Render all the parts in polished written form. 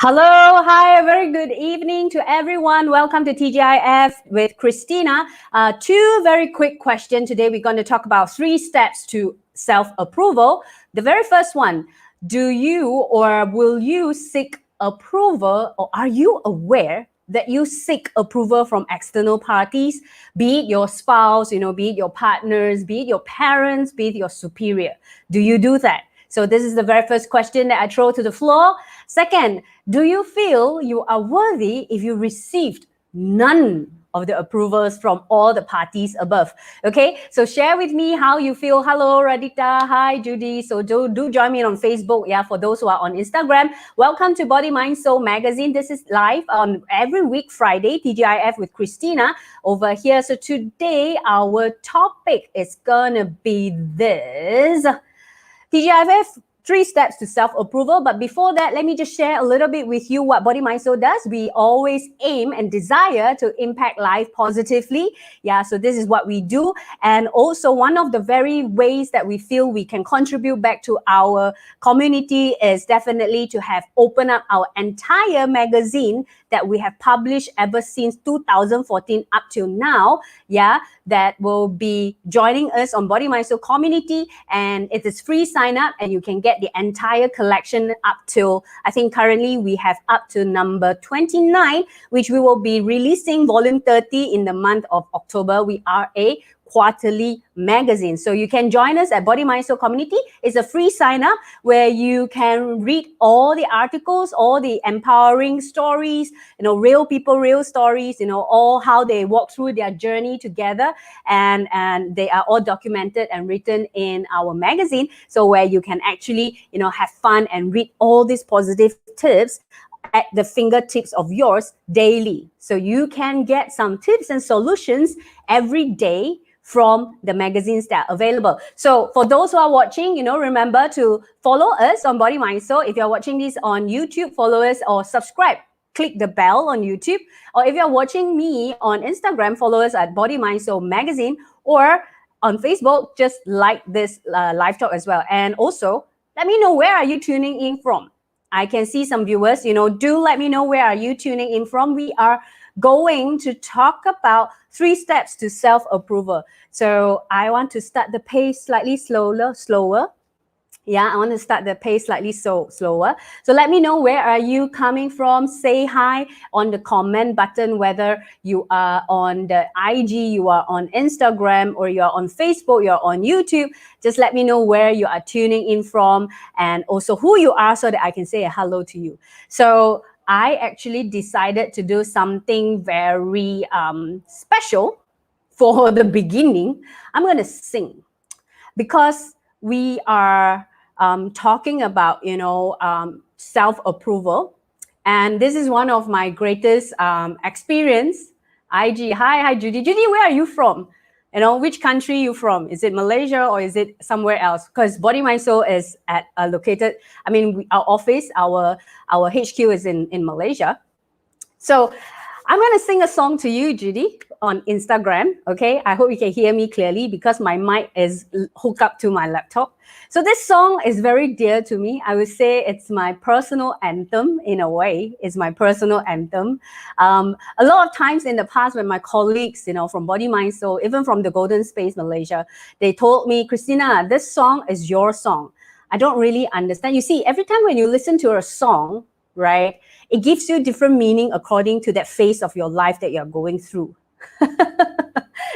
Hello, hi, a very good evening to everyone. Welcome to TGIF with Christina. Two very quick questions. Today we're going to talk about 3 steps to self-approval. The very first one, do you or will you seek approval, or are you aware that you seek approval from external parties, be it your spouse, be it your partners, be it your parents, be it your superior? Do you do that? So this is the very first question that I throw to the floor. Second, do you feel you are worthy if you received none of the approvals from all the parties above? Okay, so share with me how you feel. Hello, Radita. Hi, Judy. So do join me on Facebook. Yeah, for those who are on Instagram, welcome to Body, Mind, Soul magazine. This is live on every week, Friday, TGIF with Christina over here. So today, our topic is gonna be this. TGIF, 3 steps to self-approval. But before that, let me just share a little bit with you what Body, Mind, Soul does. We always aim and desire to impact life positively. Yeah, so this is what we do. And also one of the very ways that we feel we can contribute back to our community is definitely to have opened up our entire magazine that we have published ever since 2014 up till now. Yeah, that will be joining us on Body, Mind, Soul community, and it is free sign up, and you can get the entire collection up till, I think currently we have up to number 29, which we will be releasing volume 30 in the month of October. We are a quarterly magazine. So you can join us at Body, Mind, Soul community. It's a free sign up where you can read all the articles, all the empowering stories, real people, real stories, all how they walk through their journey together, and they are all documented and written in our magazine. So where you can actually, have fun and read all these positive tips at the fingertips of yours daily. So you can get some tips and solutions every day from the magazines that are available. So for those who are watching, remember to follow us on Body, Mind, Soul. If you're watching this on YouTube, follow us or subscribe. Click the bell on YouTube. Or if you're watching me on Instagram, follow us at Body, Mind, Soul magazine. Or on Facebook, just like this live talk as well. And also, let me know, where are you tuning in from? I can see some viewers, do let me know, where are you tuning in from? We are going to talk about 3 steps to self-approval. So I want to start the pace slightly slower. Yeah, I want to start the pace slightly slower. So let me know, where are you coming from? Say hi on the comment button, whether you are on the IG, you are on Instagram, or you're on Facebook, you're on YouTube. Just let me know where you are tuning in from, and also who you are, so that I can say a hello to you. So I actually decided to do something very special for the beginning. I'm going to sing, because we are talking about, self-approval. And this is one of my greatest experience. IG, hi, Judy. Judy, where are you from? Which country you from? Is it Malaysia or is it somewhere else? Because Body, Mind, Soul is located, our office, our HQ is in Malaysia. So I'm going to sing a song to you, Judy, on Instagram, okay? I hope you can hear me clearly, because my mic is hooked up to my laptop. So this song is very dear to me. I would say it's my personal anthem in a way. It's my personal anthem. A lot of times in the past, when my colleagues, from Body, Mind, Soul, even from the Golden Space Malaysia, they told me, Christina, this song is your song. I don't really understand. You see, every time when you listen to a song, right, it gives you different meaning according to that phase of your life that you're going through.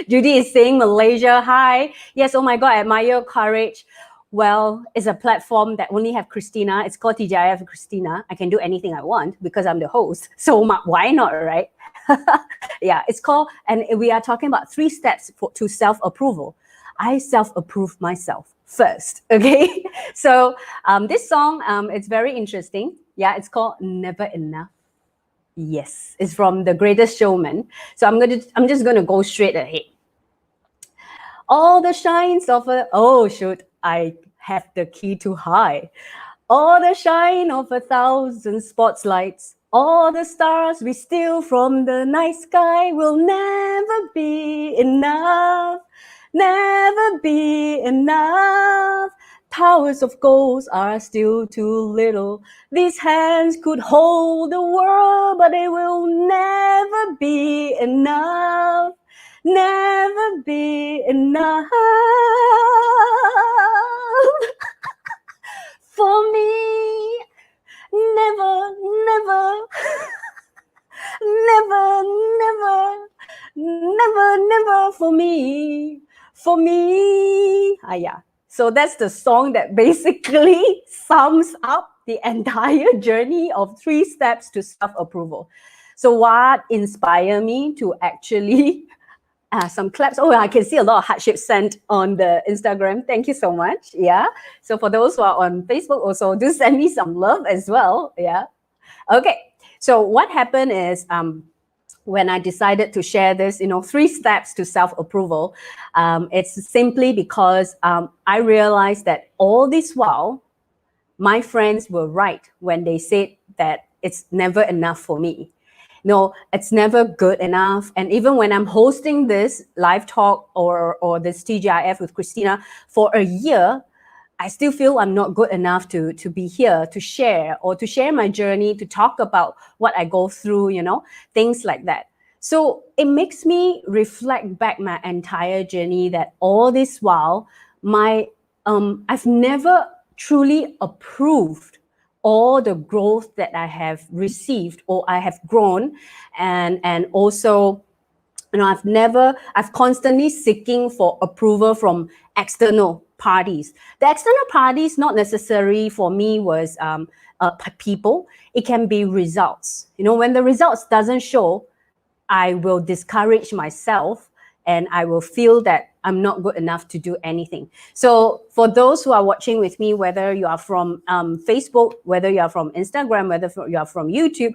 Judy is saying Malaysia, hi. Yes, oh my God, I admire your courage. Well, it's a platform that only have Christina. It's called TGIF Christina. I can do anything I want because I'm the host. So why not, right? Yeah, it's called, and we are talking about 3 steps to self-approval. I self-approve myself first, okay? So this song, it's very interesting. Yeah, it's called Never Enough. Yes, it's from the Greatest Showman. So I'm just gonna go straight ahead. All the shines of I have the key too high. All the shine of 1,000 spotlights, all the stars we steal from the night sky will never be enough, never be enough. towers of gold are still too little. These hands could hold the world, but it will never be enough. Never be enough for me. Never, never, never, never, never, never for me. For me. Yeah. So that's the song that basically sums up the entire journey of 3 steps to self-approval. So what inspired me to actually some claps. Oh, I can see a lot of heart-shaped sent on the Instagram. Thank you so much. Yeah. So for those who are on Facebook also, do send me some love as well. Yeah. Okay. So what happened is when I decided to share this, 3 steps to self-approval, it's simply because I realized that all this while, my friends were right when they said that it's never enough for me. No, it's never good enough. And even when I'm hosting this live talk or this TGIF with Christina for a year, I still feel I'm not good enough to be here to share my journey, to talk about what I go through, things like that. So it makes me reflect back my entire journey that all this while, I've never truly approved all the growth that I have received or I have grown, and also, I've constantly seeking for approval from external parties. The external parties, not necessarily for me was people. It can be results. When the results doesn't show, I will discourage myself and I will feel that I'm not good enough to do anything. So for those who are watching with me, whether you are from Facebook, whether you are from Instagram, whether you are from YouTube,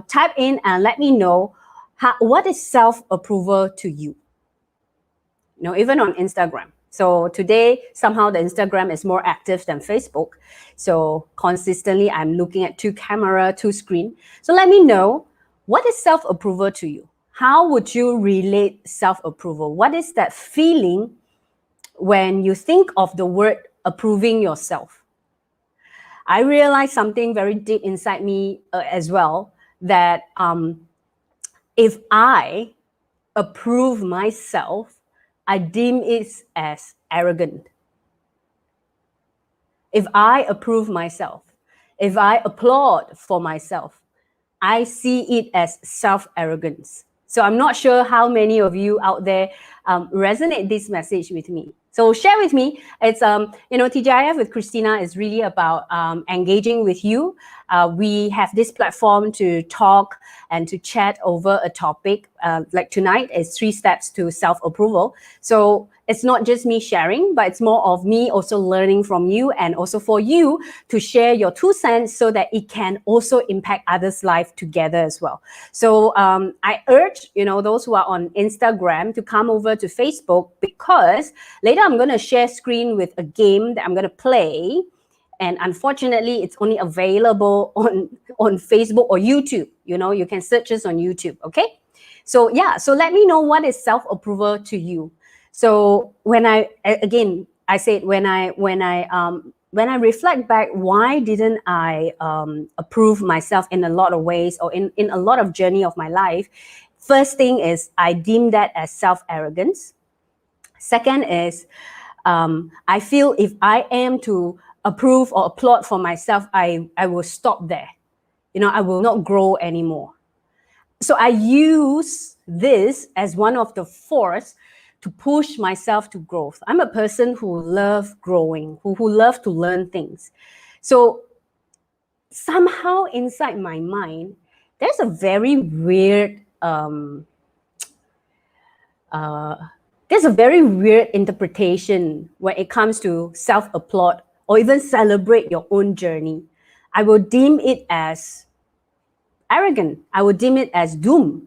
type in and let me know what is self-approval to you. Even on Instagram. So today, somehow the Instagram is more active than Facebook. So consistently, I'm looking at 2 camera, 2 screen. So let me know, what is self-approval to you? How would you relate self-approval? What is that feeling when you think of the word approving yourself? I realized something very deep inside me as well, that if I approve myself, I deem it as arrogant. If I approve myself, if I applaud for myself, I see it as self-arrogance. So I'm not sure how many of you out there resonate this message with me. So share with me. It's, TGIF with Christina is really about engaging with you. We have this platform to talk and to chat over a topic. Like tonight is 3 steps to self-approval. So it's not just me sharing, but it's more of me also learning from you, and also for you to share your 2 cents so that it can also impact others' life together as well. So I urge, those who are on Instagram to come over to Facebook, because later I'm going to share screen with a game that I'm going to play. And unfortunately, it's only available on Facebook or YouTube. You can search us on YouTube, okay? So yeah, so let me know, what is self-approval to you? So when I reflect back, why didn't I approve myself in a lot of ways, or in a lot of journey of my life? First thing is, I deem that as self-arrogance. Second is, I feel if I am to approve or applaud for myself, I will stop there. I will not grow anymore. So I use this as one of the force to push myself to growth. I'm a person who loves growing, who loves to learn things. So somehow inside my mind, there's a very weird interpretation when it comes to self-applaud or even celebrate your own journey. I will deem it as arrogant. I will deem it as doom.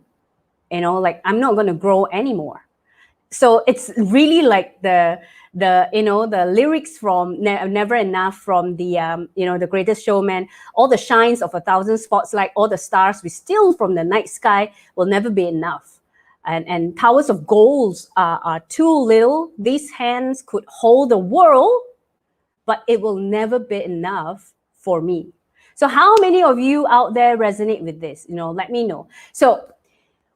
Like I'm not going to grow anymore. So it's really like the lyrics from Never Enough from the Greatest Showman. All the shines of 1,000 spotlights, all the stars we steal from the night sky will never be enough. And towers of gold are too little. These hands could hold the world, but it will never be enough for me. So how many of you out there resonate with this? Let me know. So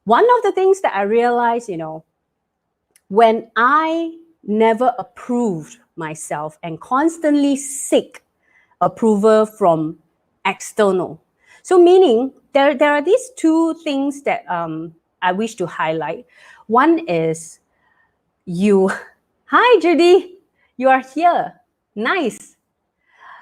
one of the things that I realized, when I never approved myself and constantly seek approval from external. So meaning there are these two things that I wish to highlight. One is you. Hi, Judy. You are here. Nice.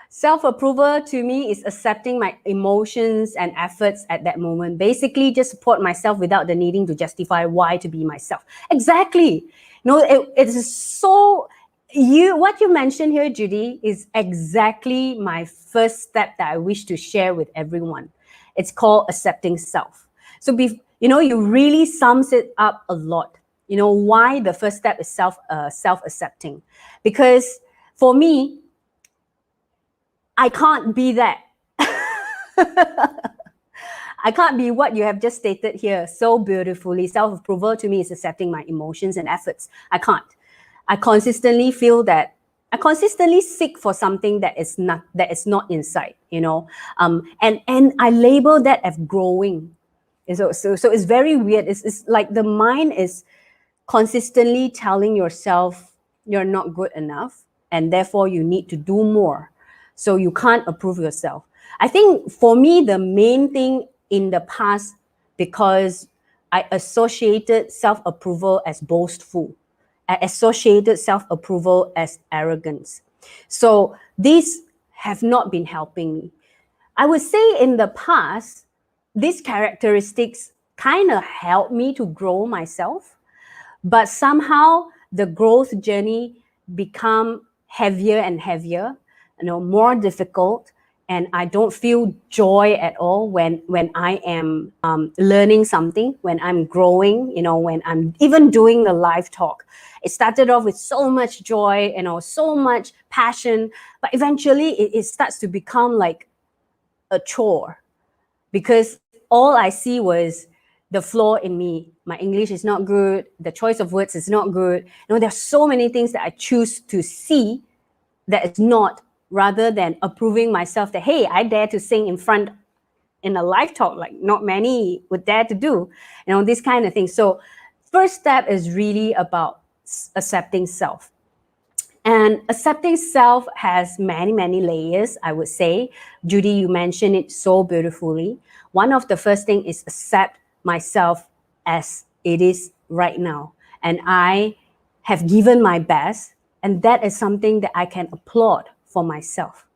Self-approval to me is accepting my emotions and efforts at that moment. Basically, just support myself without the needing to justify why to be myself. Exactly. It is so... What you mentioned here, Judy, is exactly my first step that I wish to share with everyone. It's called accepting self. So, you really sums it up a lot. Why the first step is self-accepting. Because for me, I can't be that. I can't be what you have just stated here so beautifully. Self-approval to me is accepting my emotions and efforts. I can't. I consistently feel that I constantly seek for something that is not inside, and I label that as growing. And so it's very weird. It's like the mind is consistently telling yourself you're not good enough, and therefore you need to do more. So you can't approve yourself. I think for me, the main thing in the past, because I associated self-approval as boastful. I associated self-approval as arrogance. So these have not been helping me. I would say in the past, these characteristics kind of helped me to grow myself, but somehow the growth journey become heavier and heavier, more difficult, and I don't feel joy at all when I am learning something, when I'm growing, when I'm even doing the live talk. It started off with so much joy, so much passion, but eventually it starts to become like a chore, because all I see was the flaw in me. My English is not good. The choice of words is not good. There's so many things that I choose to see that is not, rather than approving myself that, hey, I dare to sing in a live talk, like not many would dare to do, this kind of thing. So first step is really about accepting self. And accepting self has many, many layers, I would say. Judy, you mentioned it so beautifully. One of the first thing is accept myself as it is right now. And I have given my best, and that is something that I can applaud for myself.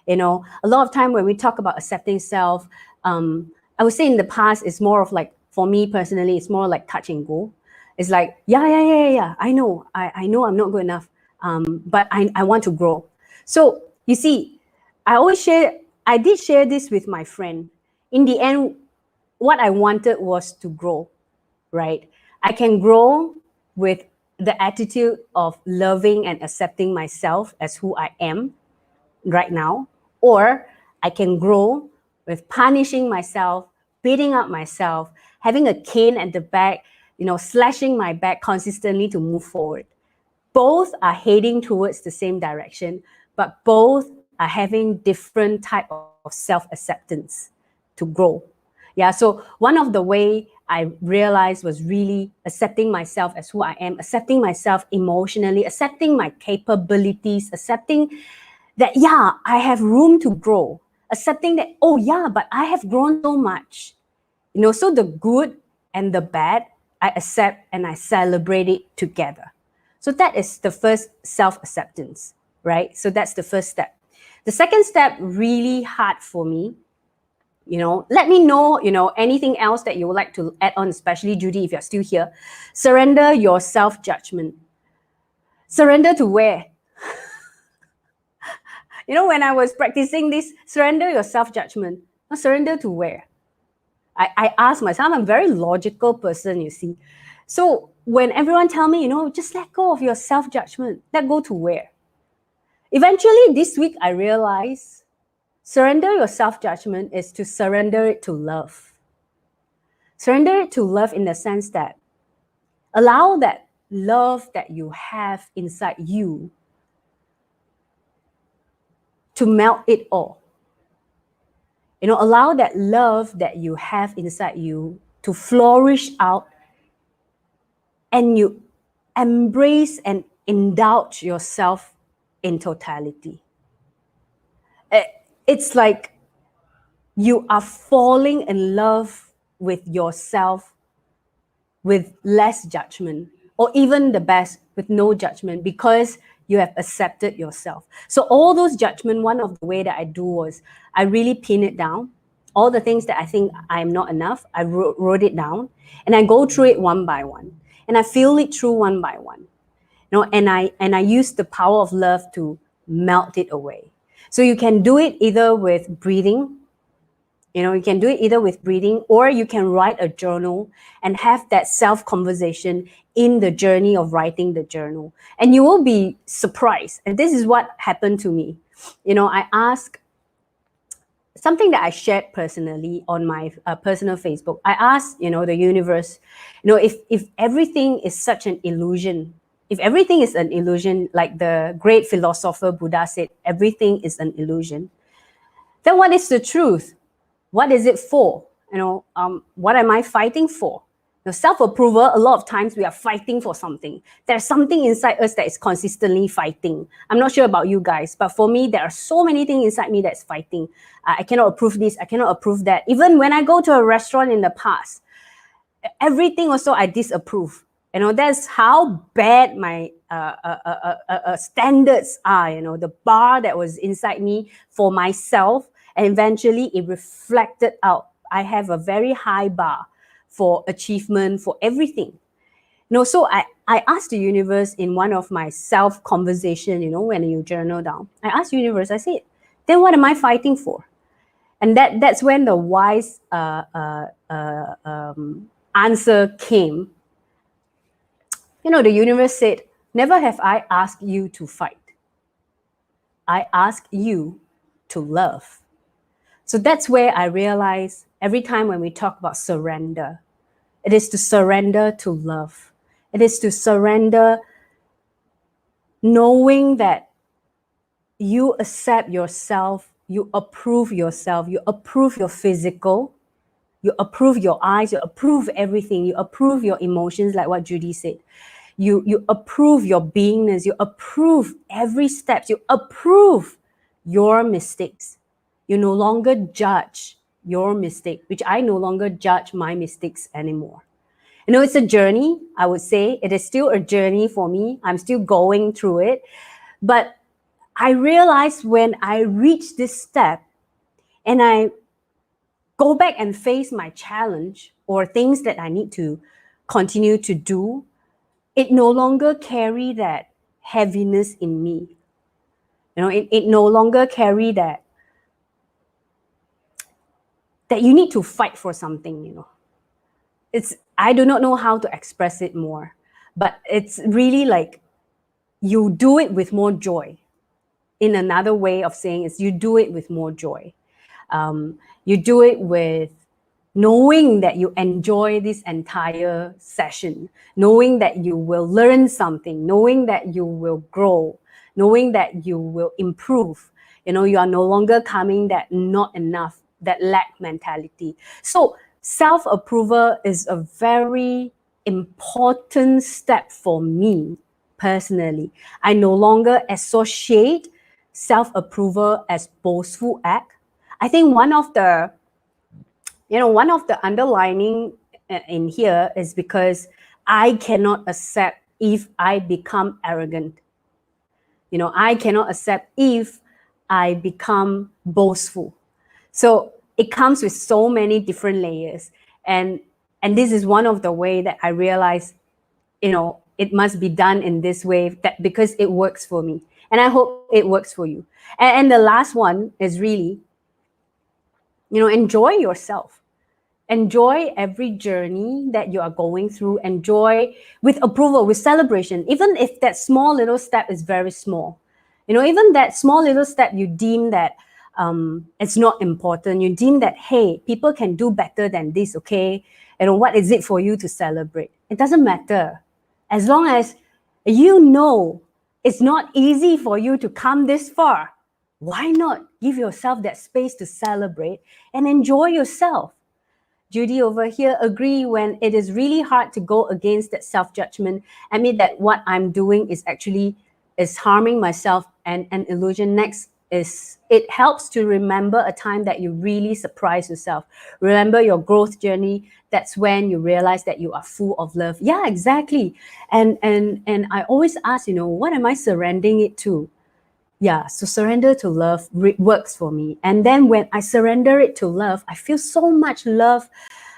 A lot of time when we talk about accepting self, I would say in the past, it's more of like, for me personally, it's more like touch and go. It's like, yeah, I know I'm not good enough. But I want to grow. So you see, I did share this with my friend. In the end, what I wanted was to grow, right? I can grow with the attitude of loving and accepting myself as who I am right now, or I can grow with punishing myself, beating up myself, having a cane at the back, slashing my back consistently to move forward. Both are heading towards the same direction, but both are having different type of self-acceptance to grow. Yeah, so one of the way I realized was really accepting myself as who I am, accepting myself emotionally, accepting my capabilities, accepting that, yeah, I have room to grow, accepting that, oh yeah, but I have grown so much. So the good and the bad, I accept and I celebrate it together. So that is the first self-acceptance, right? So that's the first step. The second step, really hard for me. Let me know, anything else that you would like to add on, especially Judy, if you're still here. Surrender your self-judgment. Surrender to where? When I was practicing this, surrender your self-judgment. Surrender to where? I ask myself, I'm a very logical person, you see. So when everyone tell me, just let go of your self-judgment, let go to where? Eventually this week, I realized surrender your self-judgment is to surrender it to love. Surrender it to love in the sense that allow that love that you have inside you to melt it all. Allow that love that you have inside you to flourish out, and you embrace and indulge yourself in totality. It's like you are falling in love with yourself with less judgment, or even the best, with no judgment, because you have accepted yourself. So all those judgment, one of the way that I do was I really pin it down. All the things that I think I'm not enough, I wrote it down, and I go through it one by one, and I feel it through one by one. And I use the power of love to melt it away. So you can do it either with breathing. You can do it either with breathing, or you can write a journal and have that self-conversation in the journey of writing the journal. And you will be surprised. And this is what happened to me. I asked something that I shared personally on my personal Facebook. I asked, the universe, if everything is such an illusion, if everything is an illusion, like the great philosopher Buddha said, everything is an illusion, then what is the truth? What is it for? What am I fighting for? Self-approval, a lot of times we are fighting for something. There's something inside us that is consistently fighting. I'm not sure about you guys, but for me, there are so many things inside me that's fighting. I cannot approve this, I cannot approve that. Even when I go to a restaurant in the past, everything also I disapprove. That's how bad my standards are, the bar that was inside me for myself. And eventually it reflected out. I have a very high bar for achievement, for everything. So I asked the universe in one of my self-conversation, when you journal down, I asked the universe, I said, then what am I fighting for? And that's when the wise answer came. The universe said, never have I asked you to fight. I ask you to love. So that's where I realize every time when we talk about surrender, it is to surrender to love. It is to surrender knowing that you accept yourself, you approve yourself, you approve your physical, you approve your eyes, you approve everything, you approve your emotions, like what Judy said. You approve your beingness, you approve every step, you approve your mistakes. You no longer judge your mistake, which I no longer judge my mistakes anymore. It's a journey, I would say. It is still a journey for me. I'm still going through it. But I realized when I reach this step and I go back and face my challenge or things that I need to continue to do, it no longer carry that heaviness in me. It no longer carry that you need to fight for something, I do not know how to express it more, but it's really like you do it with more joy. In another way of saying is you do it with more joy. You do it with knowing that you enjoy this entire session, knowing that you will learn something, knowing that you will grow, knowing that you will improve. You are no longer coming that not enough, that lack mentality. So self-approval is a very important step for me personally. I no longer associate self-approval as boastful act. I think one of the underlining in here is because I cannot accept if I become arrogant. I cannot accept if I become boastful. So it comes with so many different layers. And this is one of the way that I realize, it must be done in this way, that because it works for me. And I hope it works for you. And the last one is really, enjoy yourself. Enjoy every journey that you are going through. Enjoy with approval, with celebration, even if that small little step is very small. Even that small little step you deem that it's not important. You deem that, hey, people can do better than this, okay? What is it for you to celebrate? It doesn't matter. As long as it's not easy for you to come this far. Why not give yourself that space to celebrate and enjoy yourself? Judy over here agree when it is really hard to go against that self-judgment, admit that what I'm doing is harming myself and an illusion. Next is it helps to remember a time that you really surprised yourself. Remember your growth journey. That's when you realize that you are full of love. Yeah, exactly. And I always ask, what am I surrendering it to? Yeah, so surrender to love works for me. And then when I surrender it to love, I feel so much love.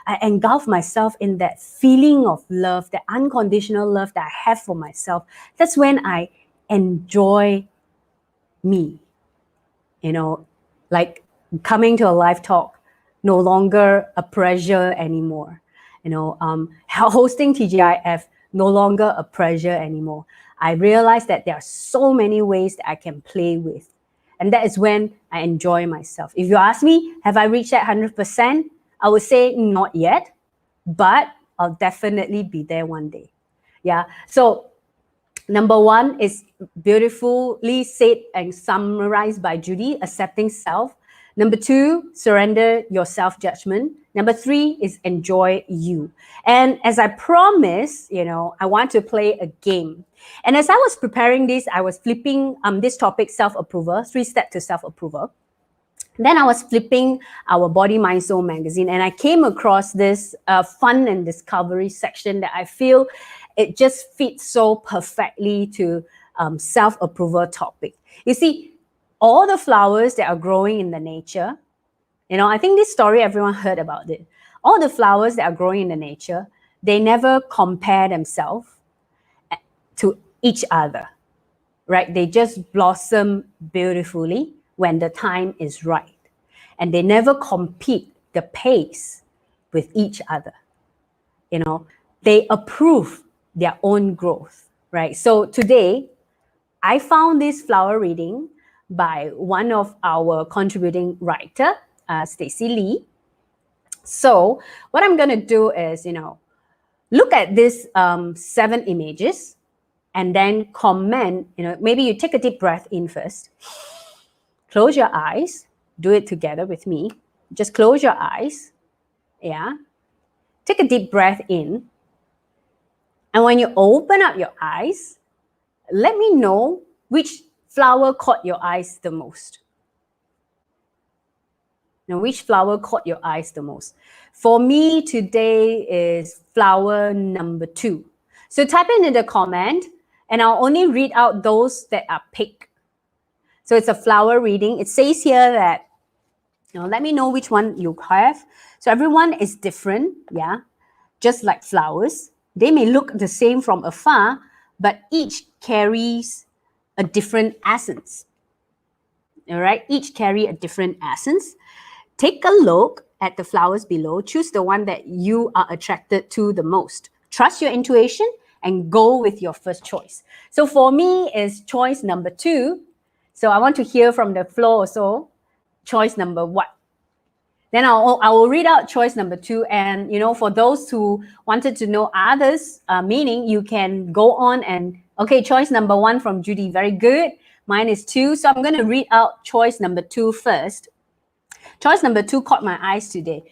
I engulf myself in that feeling of love, that unconditional love that I have for myself. That's when I enjoy me. Like coming to a live talk, no longer a pressure anymore. Hosting TGIF, no longer a pressure anymore. I realized that there are so many ways that I can play with. And that is when I enjoy myself. If you ask me, have I reached that 100%? I would say not yet, but I'll definitely be there one day. Yeah. So number one is beautifully said and summarized by Judy, accepting self. Number two, surrender your self-judgment. Number three is enjoy you. And as I promised, I want to play a game. And as I was preparing this, I was flipping this topic, self-approval, 3 steps to self-approval. Then I was flipping our Body, Mind, Soul magazine, and I came across this fun and discovery section that I feel it just fits so perfectly to self-approval topic. You see, all the flowers that are growing in the nature, I think this story, everyone heard about it. All the flowers that are growing in the nature, they never compare themselves to each other, right? They just blossom beautifully when the time is right. And they never compete the pace with each other. They approve their own growth, right? So today, I found this flower reading by one of our contributing writer, Stacy Lee. So what I'm going to do is, look at these 7 images and then comment, maybe you take a deep breath in first. Close your eyes. Do it together with me. Just close your eyes. Yeah. Take a deep breath in. And when you open up your eyes, let me know which flower caught your eyes the most. Now, which flower caught your eyes the most? For me, today is flower number 2. So type in the comment, and I'll only read out those that are picked. So it's a flower reading. It says here that, let me know which one you have. So everyone is different, yeah, just like flowers. They may look the same from afar, but each carries a different essence. All right, each carry a different essence. Take a look at the flowers below. Choose the one that you are attracted to the most. Trust your intuition and go with your first choice. So for me, is choice number 2. So I want to hear from the floor also. Choice number 1. Then I will read out choice number 2. And, for those who wanted to know others, meaning you can go on and, okay, choice number 1 from Judy. Very good. Mine is 2. So I'm going to read out choice number 2 first. Choice number 2 caught my eyes today.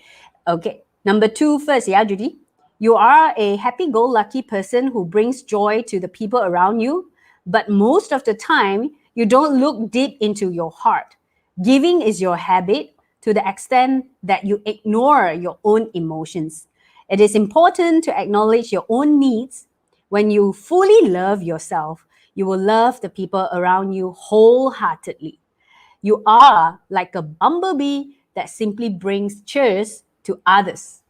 Okay, number 2 first, yeah, Judy? You are a happy-go-lucky person who brings joy to the people around you, but most of the time, you don't look deep into your heart. Giving is your habit to the extent that you ignore your own emotions. It is important to acknowledge your own needs. When you fully love yourself, you will love the people around you wholeheartedly. You are like a bumblebee that simply brings cheers to others.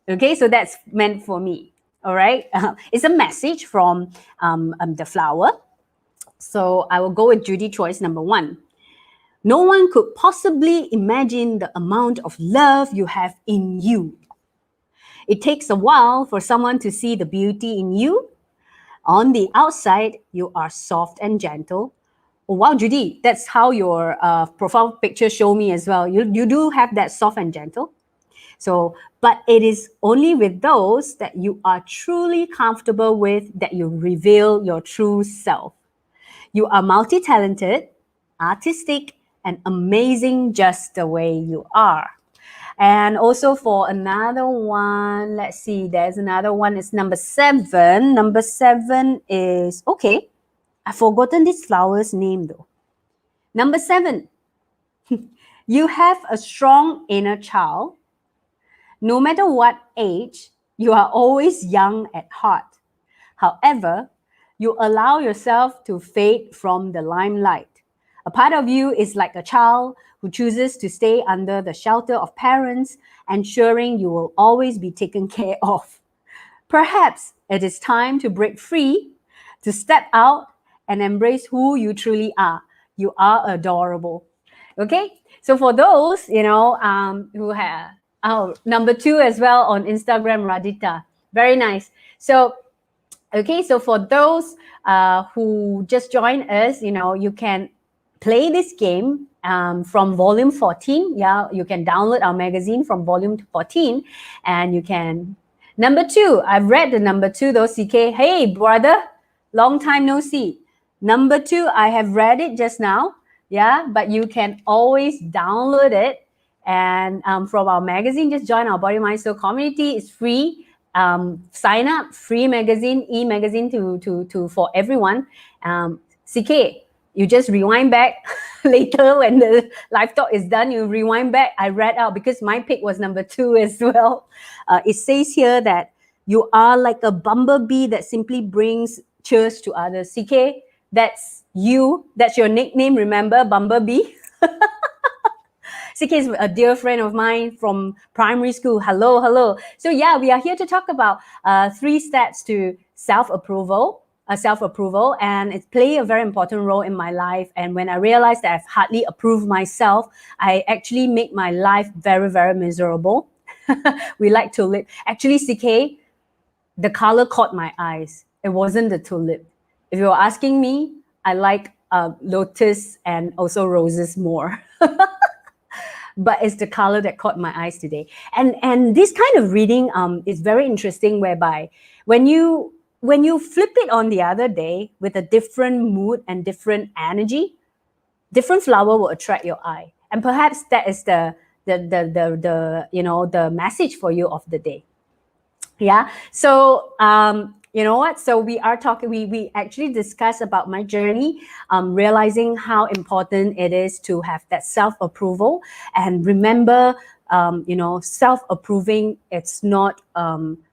Okay, so that's meant for me. All right, it's a message from the flower. So I will go with Judy choice number 1. No one could possibly imagine the amount of love you have in you. It takes a while for someone to see the beauty in you. On the outside, you are soft and gentle. Oh, wow, Judy, that's how your profile picture show me as well. You do have that soft and gentle. So, but it is only with those that you are truly comfortable with that you reveal your true self. You are multi-talented, artistic, and amazing just the way you are. And also for another one, let's see, there's another one, it's number 7. Number 7 is, okay, I've forgotten this flower's name though. Number 7, you have a strong inner child. No matter what age, you are always young at heart. However, you allow yourself to fade from the limelight. A part of you is like a child who chooses to stay under the shelter of parents, ensuring you will always be taken care of. Perhaps it is time to break free, to step out and embrace who you truly are. You are adorable. Okay, so for those, who have, number 2 as well on Instagram, Radita. Very nice. So, okay, so for those who just joined us, you can play this game from volume 14. Yeah, you can download our magazine from volume 14 and you can. Number 2, I've read the number 2 though, CK. Hey, brother, long time no see. Number 2, I have read it just now. Yeah, but you can always download it and from our magazine, just join our Body Mind Soul community. It's free. Sign up, free magazine, e-magazine to for everyone. CK, you just rewind back later when the live talk is done. You rewind back. I read out because my pick was number 2 as well. It says here that you are like a bumblebee that simply brings cheers to others. CK, that's you. That's your nickname. Remember, Bumblebee. CK is a dear friend of mine from primary school. Hello. So yeah, we are here to talk about 3 steps to self-approval, and it play a very important role in my life. And when I realized that I've hardly approved myself, I actually make my life very, very miserable. We like tulip. Actually, CK, the color caught my eyes. It wasn't the tulip. If you're asking me, I like lotus and also roses more. But it's the color that caught my eyes today. And this kind of reading is very interesting, whereby when you flip it on the other day with a different mood and different energy, different flower will attract your eye. And perhaps that is the message for you of the day. Yeah. So you know what? So we are talking, we actually discuss about my journey, realizing how important it is to have that self-approval. And remember, self-approving, it's not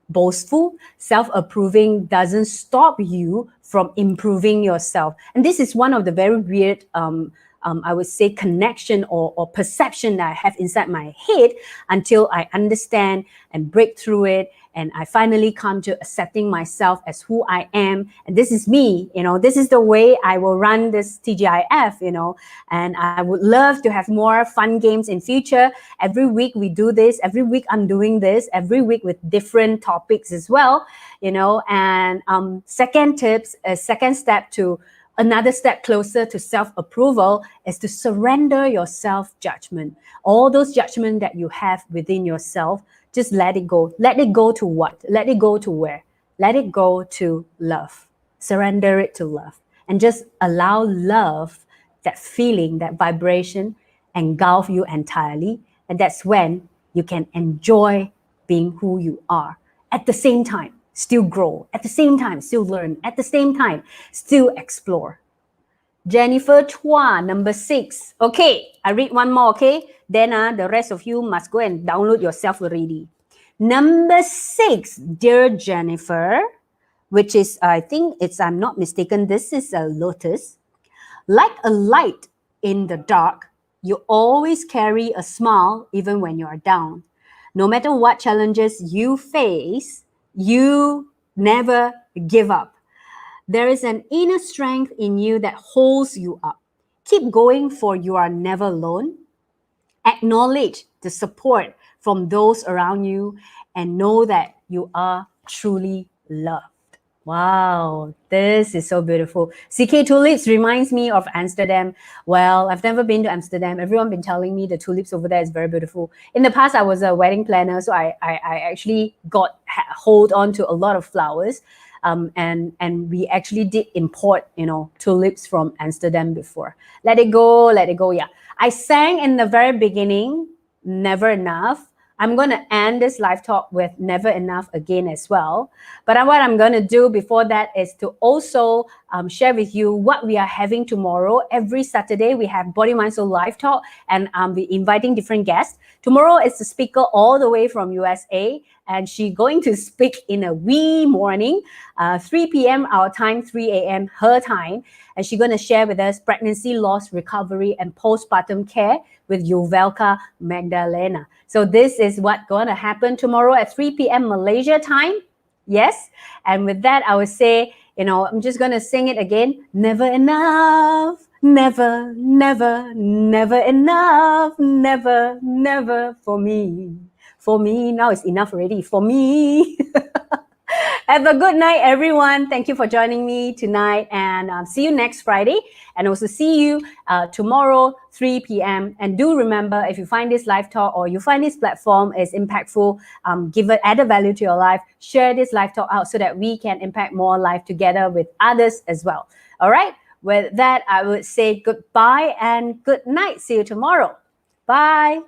boastful. Self-approving doesn't stop you from improving yourself. And this is one of the very weird, I would say, connection or perception that I have inside my head until I understand and break through it. And I finally come to accepting myself as who I am. And this is me, this is the way I will run this TGIF, and I would love to have more fun games in future. Every week we do this. Every week I'm doing this. Every week with different topics as well, and second step to another step closer to self-approval is to surrender your self-judgment. All those judgments that you have within yourself, just let it go. Let it go to what? Let it go to where? Let it go to love. Surrender it to love. And just allow love, that feeling, that vibration, engulf you entirely. And that's when you can enjoy being who you are. At the same time, still grow. At the same time, still learn. At the same time, still explore. Jennifer Chua, number 6. Okay, I read one more, okay? Then the rest of you must go and download yourself already. Number 6, dear Jennifer, which is, I think it's, I'm not mistaken, this is a lotus. Like a light in the dark, you always carry a smile even when you are down. No matter what challenges you face, you never give up. There is an inner strength in you that holds you up. Keep going, for you are never alone. Acknowledge the support from those around you and know that you are truly loved. Wow, this is so beautiful. CK tulips reminds me of Amsterdam. Well, I've never been to Amsterdam. Everyone been telling me the tulips over there is very beautiful. In the past, I was a wedding planner, so I actually got hold on to a lot of flowers. and we actually did import, tulips from Amsterdam before. Let it go, let it go. Yeah, I sang in the very beginning, Never Enough. I'm going to end this live talk with Never Enough again as well. But what I'm going to do before that is to also share with you what we are having tomorrow. Every Saturday, we have Body, Mind, Soul live talk, and we're inviting different guests. Tomorrow is the speaker all the way from USA, and she's going to speak in a wee morning, 3 p.m. our time, 3 a.m. her time. And she's going to share with us pregnancy, loss, recovery, and postpartum care with Jovelka Magdalena. So this is what's going to happen tomorrow at 3 p.m. Malaysia time. Yes. And with that, I would say, I'm just going to sing it again. Never enough. Never, never, never enough. Never, never for me. For me. Now it's enough already. For me. Have a good night, everyone. Thank you for joining me tonight, and see you next Friday. And also see you tomorrow, 3 p.m. And do remember, if you find this live talk or you find this platform is impactful, give it added value to your life, share this live talk out so that we can impact more life together with others as well. All right. With that, I would say goodbye and good night. See you tomorrow. Bye.